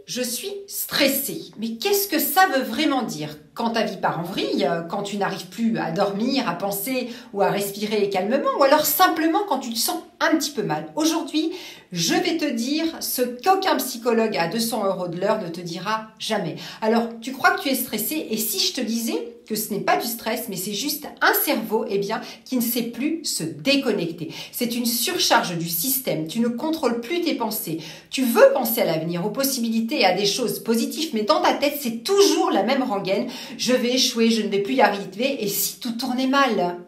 je suis stressée. Mais qu'est-ce que ça veut vraiment dire? Quand ta vie part en vrille, quand tu n'arrives plus à dormir, à penser ou à respirer calmement, ou alors simplement quand tu te sens un petit peu mal. Aujourd'hui, je vais te dire ce qu'aucun psychologue à 200 € de l'heure ne te dira jamais. Alors, tu crois que tu es stressé, et si je te disais que ce n'est pas du stress, mais c'est juste un cerveau qui ne sait plus se déconnecter. C'est une surcharge du système. Tu ne contrôles plus tes pensées. Tu veux penser à l'avenir, aux possibilités et à des choses positives, mais dans ta tête, c'est toujours la même rengaine. Je vais échouer, je ne vais plus y arriver, et si tout tournait mal?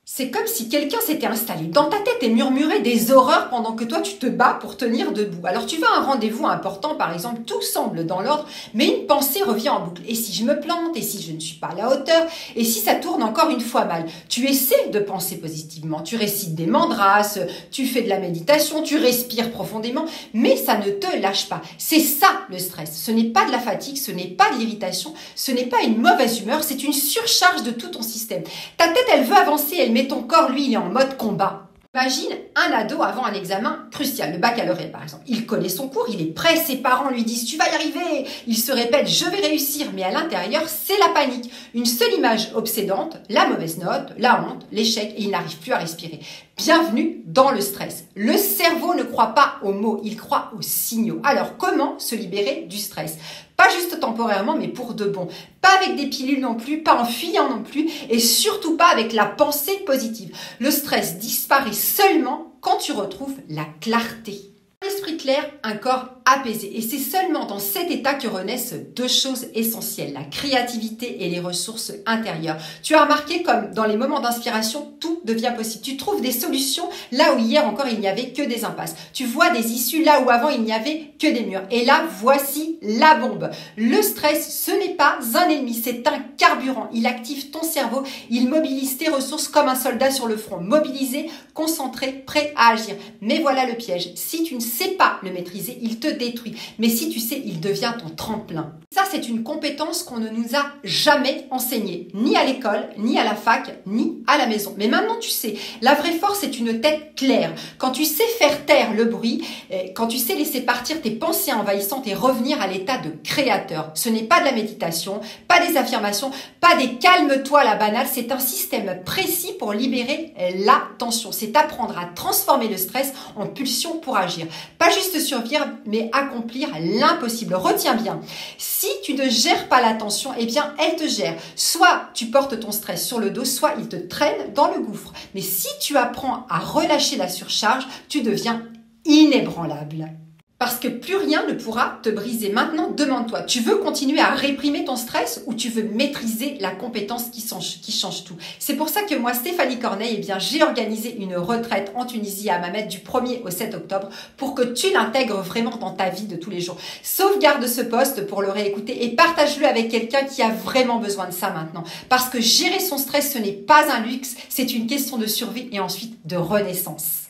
C'est comme si quelqu'un s'était installé dans ta tête et murmurait des horreurs pendant que toi tu te bats pour tenir debout. Alors tu vas à un rendez-vous important, par exemple, tout semble dans l'ordre, mais une pensée revient en boucle. Et si je me plante? Et si je ne suis pas à la hauteur? Et si ça tourne encore une fois mal? Tu essaies de penser positivement, tu récites des mantras, tu fais de la méditation, tu respires profondément, mais ça ne te lâche pas. C'est ça le stress. Ce n'est pas de la fatigue, ce n'est pas de l'irritation, ce n'est pas une mauvaise humeur, c'est une surcharge de tout ton système. Ta tête, elle veut avancer, elle met ton corps, lui, il est en mode combat. Imagine un ado avant un examen crucial, le baccalauréat par exemple. Il connaît son cours, il est prêt, ses parents lui disent « tu vas y arriver ». Il se répète « je vais réussir », mais à l'intérieur, c'est la panique. Une seule image obsédante, la mauvaise note, la honte, l'échec, et il n'arrive plus à respirer. Bienvenue dans le stress. Le cerveau ne croit pas aux mots, il croit aux signaux. Alors, comment se libérer du stress? Pas juste temporairement, mais pour de bon. Pas avec des pilules non plus, pas en fuyant non plus, et surtout pas avec la pensée positive. Le stress disparaît seulement quand tu retrouves la clarté. Un esprit clair, un corps apaisé. Et c'est seulement dans cet état que renaissent deux choses essentielles, la créativité et les ressources intérieures. Tu as remarqué comme dans les moments d'inspiration, tout devient possible. Tu trouves des solutions là où hier encore il n'y avait que des impasses. Tu vois des issues là où avant il n'y avait que des murs. Et là, voici la bombe. Le stress, ce n'est pas un ennemi, c'est un carburant. Il active ton cerveau, il mobilise tes ressources comme un soldat sur le front. Mobilisé, concentré, prêt à agir. Mais voilà le piège. Si tu ne sais pas le maîtriser, il te détruit. Mais si tu sais, il devient ton tremplin. Ça, c'est une compétence qu'on ne nous a jamais enseignée, ni à l'école, ni à la fac, ni à la maison. Mais maintenant, tu sais, la vraie force, c'est une tête claire. Quand tu sais faire taire le bruit, quand tu sais laisser partir tes pensées envahissantes et revenir à l'état de créateur. Ce n'est pas de la méditation, pas des affirmations, pas des calme-toi la banale. C'est un système précis pour libérer la tension. C'est apprendre à transformer le stress en pulsion pour agir. Pas juste survivre, mais accomplir l'impossible. Retiens bien, si tu ne gères pas la tension, eh bien, elle te gère. Soit tu portes ton stress sur le dos, soit il te traîne dans le gouffre. Mais si tu apprends à relâcher la surcharge, tu deviens inébranlable. Parce que plus rien ne pourra te briser. Maintenant, demande-toi, tu veux continuer à réprimer ton stress ou tu veux maîtriser la compétence qui change tout? C'est pour ça que moi, Stéphanie Corneille, j'ai organisé une retraite en Tunisie à Mamet du 1er au 7 octobre pour que tu l'intègres vraiment dans ta vie de tous les jours. Sauvegarde ce post pour le réécouter et partage-le avec quelqu'un qui a vraiment besoin de ça maintenant. Parce que gérer son stress, ce n'est pas un luxe, c'est une question de survie et ensuite de renaissance.